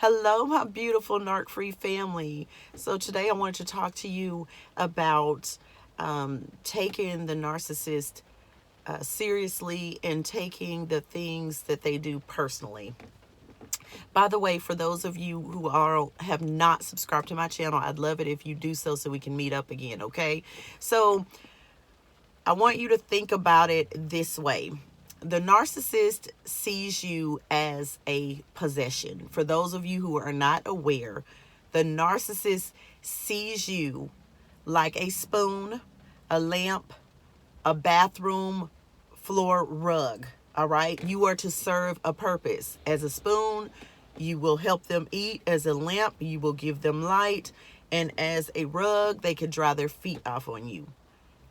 Hello, my beautiful narc-free family. So today I wanted to talk to you about taking the narcissist seriously and taking the things that they do personally. By the way, for those of you who have not subscribed to my channel, I'd love it if you do so we can meet up again, okay? So I want you to think about it this way. The narcissist sees you as a possession. For those of you who are not aware, the narcissist sees you like a spoon, a lamp, a bathroom floor rug. All right. You are to serve a purpose. As a spoon, you will help them eat. As a lamp, you will give them light. And as a rug, they can dry their feet off on you.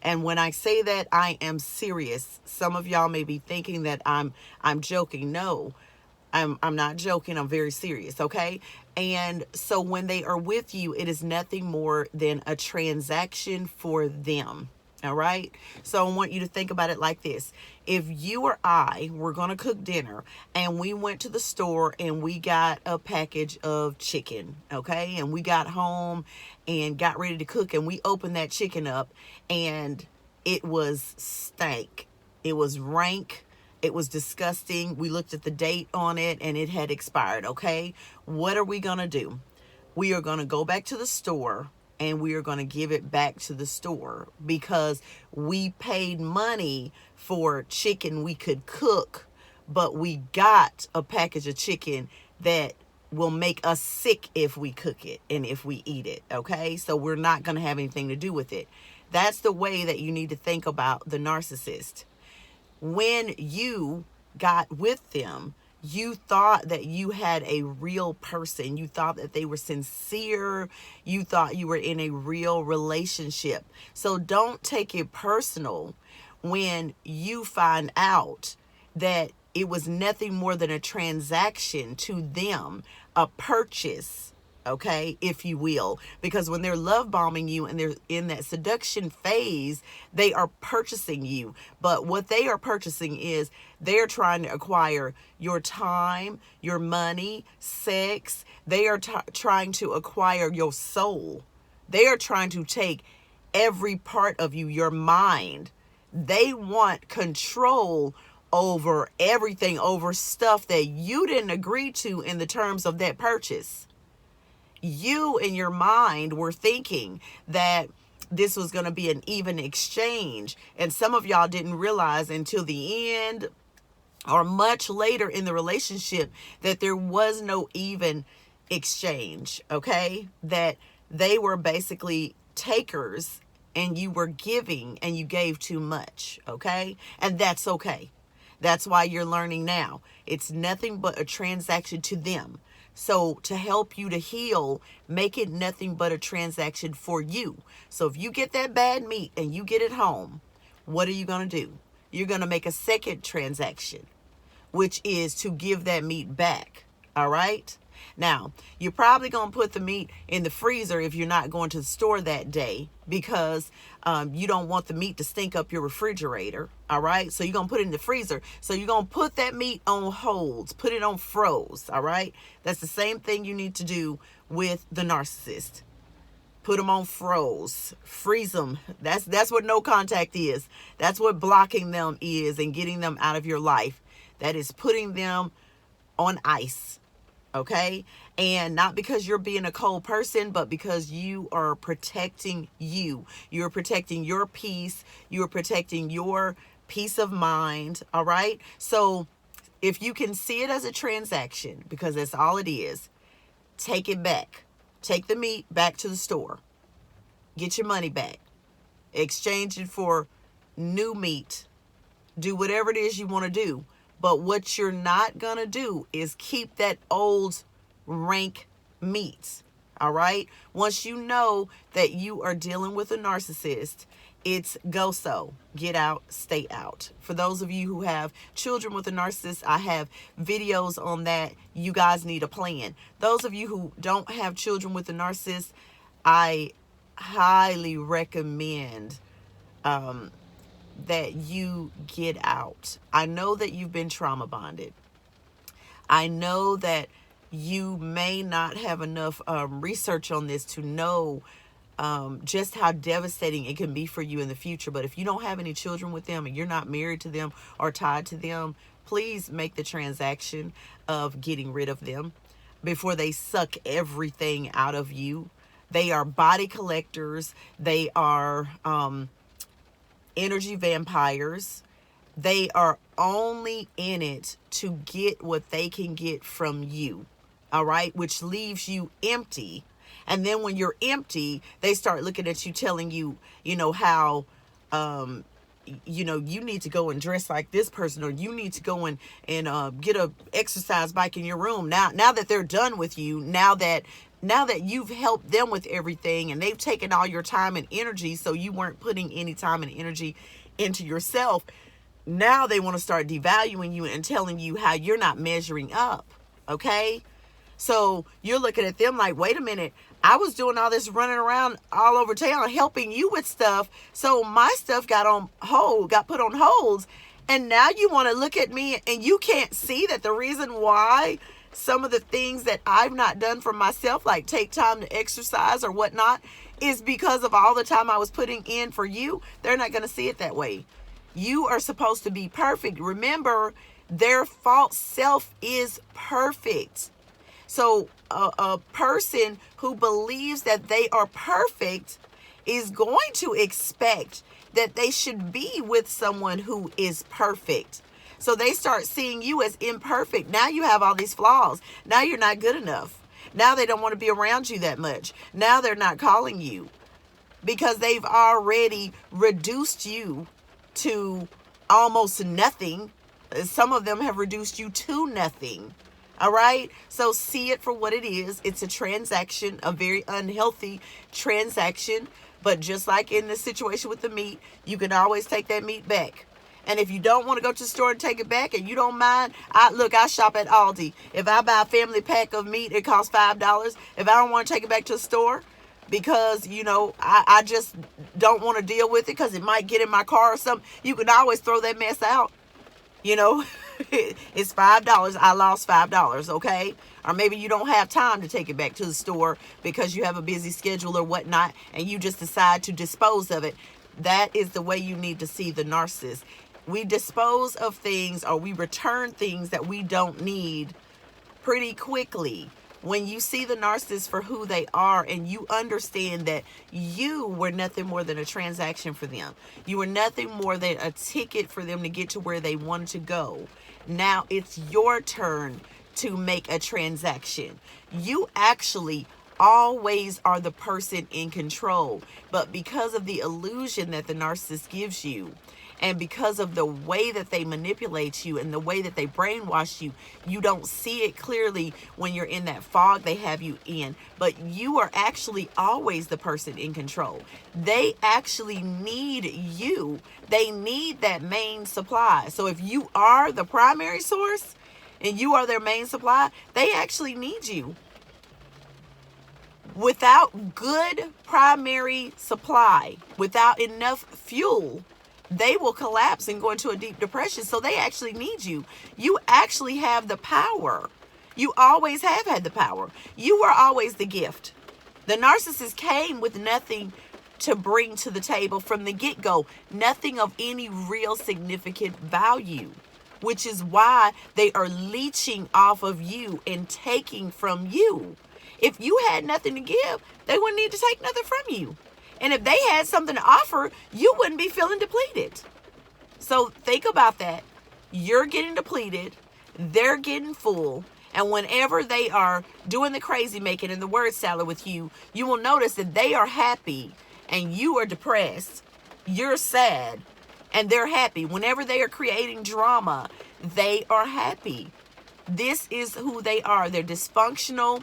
And when I say that, I am serious. Some of y'all may be thinking that I'm joking. No, I'm not joking. I'm very serious, okay? And so when they are with you, it is nothing more than a transaction for them. All right. So I want you to think about it like this. If you or I were going to cook dinner and we went to the store and we got a package of chicken, okay, and we got home and got ready to cook and we opened that chicken up and it was stank. It was rank. It was disgusting. We looked at the date on it and it had expired, okay? What are we going to do? We are going to go back to the store and we are going to give it back to the store because we paid money for chicken we could cook, but we got a package of chicken that will make us sick if we cook it and if we eat it, okay? So we're not going to have anything to do with it. That's the way that you need to think about the narcissist. When you got with them, you thought that you had a real person. You thought that they were sincere. You thought you were in a real relationship. So don't take it personal when you find out that it was nothing more than a transaction to them, a purchase, okay, if you will, because when they're love bombing you and they're in that seduction phase, they are purchasing you. But what they are purchasing is they're trying to acquire your time, your money, sex. They are trying to acquire your soul. They are trying to take every part of you, your mind. They want control over everything, over stuff that you didn't agree to in the terms of that purchase. You in your mind were thinking that this was going to be an even exchange. And some of y'all didn't realize until the end or much later in the relationship that there was no even exchange, okay? That they were basically takers and you were giving and you gave too much, okay? And that's okay. That's why you're learning now. It's nothing but a transaction to them. So to help you to heal, make it nothing but a transaction for you. So if you get that bad meat and you get it home, what are you going to do? You're going to make a second transaction, which is to give that meat back. All right? Now, you're probably going to put the meat in the freezer if you're not going to the store that day because you don't want the meat to stink up your refrigerator. All right? So you're going to put it in the freezer. So you're going to put that meat on holds, put it on froze. All right? That's the same thing you need to do with the narcissist. Put them on froze, freeze them. That's what no contact is. That's what blocking them is and getting them out of your life. That is putting them on ice. Okay? And not because you're being a cold person, but because you are protecting you. You're protecting your peace. You're protecting your peace of mind. All right? So if you can see it as a transaction, because that's all it is, take it back. Take the meat back to the store. Get your money back. Exchange it for new meat. Do whatever it is you want to do. But what you're not going to do is keep that old rank meat. All right? Once you know that you are dealing with a narcissist, it's go so. Get out, stay out. For those of you who have children with a narcissist, I have videos on that. You guys need a plan. Those of you who don't have children with a narcissist, I highly recommend that you get out. I know that you've been trauma bonded. I know that You may not have enough research on this to know just how devastating it can be for you in the future. But if you don't have any children with them and you're not married to them or tied to them, please make the transaction of getting rid of them before they suck everything out of you. They are body collectors. They are energy vampires. They are only in it to get what they can get from you. All right, which leaves you empty. And then when you're empty, they start looking at you, telling you, how, you need to go and dress like this person, or you need to go and get a exercise bike in your room. Now that they're done with you, now that you've helped them with everything and they've taken all your time and energy, so you weren't putting any time and energy into yourself. Now they want to start devaluing you and telling you how you're not measuring up. Okay? So you're looking at them like, wait a minute, I was doing all this running around all over town helping you with stuff. So my stuff got put on hold. And now you want to look at me and you can't see that the reason why some of the things that I've not done for myself, like take time to exercise or whatnot, is because of all the time I was putting in for you. They're not going to see it that way. You are supposed to be perfect. Remember, their false self is perfect. So a person who believes that they are perfect is going to expect that they should be with someone who is perfect. So they start seeing you as imperfect. Now you have all these flaws. Now you're not good enough. Now they don't want to be around you that much. Now they're not calling you because they've already reduced you to almost nothing. Some of them have reduced you to nothing. All right. So see it for what it is. It's a transaction, a very unhealthy transaction. But just like in the situation with the meat, you can always take that meat back. And if you don't want to go to the store and take it back and you don't mind, I shop at Aldi. If I buy a family pack of meat, it costs $5. If I don't want to take it back to the store because, I just don't want to deal with it because it might get in my car or something, you can always throw that mess out. It's $5. I lost $5, okay? Or maybe you don't have time to take it back to the store because you have a busy schedule or whatnot, and you just decide to dispose of it. That is the way you need to see the narcissist. We dispose of things, or we return things that we don't need pretty quickly. When you see the narcissist for who they are and you understand that you were nothing more than a transaction for them. You were nothing more than a ticket for them to get to where they wanted to go. Now it's your turn to make a transaction. You actually always are the person in control. But because of the illusion that the narcissist gives you, and because of the way that they manipulate you and the way that they brainwash you, you don't see it clearly when you're in that fog they have you in. But you are actually always the person in control. They actually need you. They need that main supply. So if you are the primary source and you are their main supply, they actually need you. Without good primary supply, without enough fuel, they will collapse and go into a deep depression. So they actually need you. You actually have the power. You always have had the power. You were always the gift. The narcissist came with nothing to bring to the table from the get-go. Nothing of any real significant value, which is why they are leeching off of you and taking from you. If you had nothing to give, they wouldn't need to take nothing from you. And if they had something to offer, you wouldn't be feeling depleted. So think about that. You're getting depleted. They're getting full. And whenever they are doing the crazy making and the word salad with you, you will notice that they are happy and you are depressed. You're sad and they're happy. Whenever they are creating drama, they are happy. This is who they are. They're dysfunctional.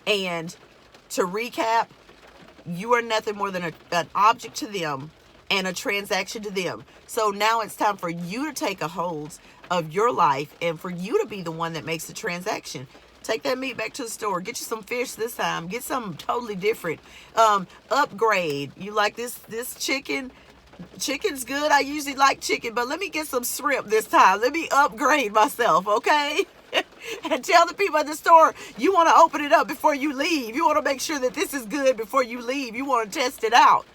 And to recap, you are nothing more than an object to them and a transaction to them. So now it's time for you to take a hold of your life and for you to be the one that makes the transaction. Take that meat back to the store. Get you some fish this time. Get something totally different. Upgrade. You like this chicken? Chicken's good. I usually like chicken, but let me get some shrimp this time. Let me upgrade myself, okay? And tell the people at the store, you want to open it up before you leave. You want to make sure that this is good before you leave. You want to test it out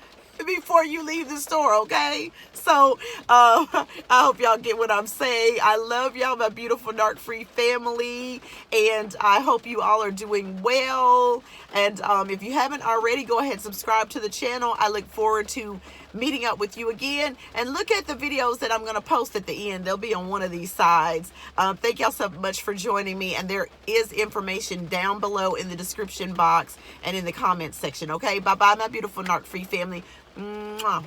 before you leave the store, okay? So I hope y'all get what I'm saying. I love y'all, my beautiful narc-free family, and I hope you all are doing well. And if you haven't already, go ahead and subscribe to the channel. I look forward to meeting up with you again, and look at the videos that I'm going to post at the end. They'll be on one of these sides. Thank y'all so much for joining me, and there is information down below in the description box and in the comments section. Okay, bye bye, my beautiful narc-free family. Mwah.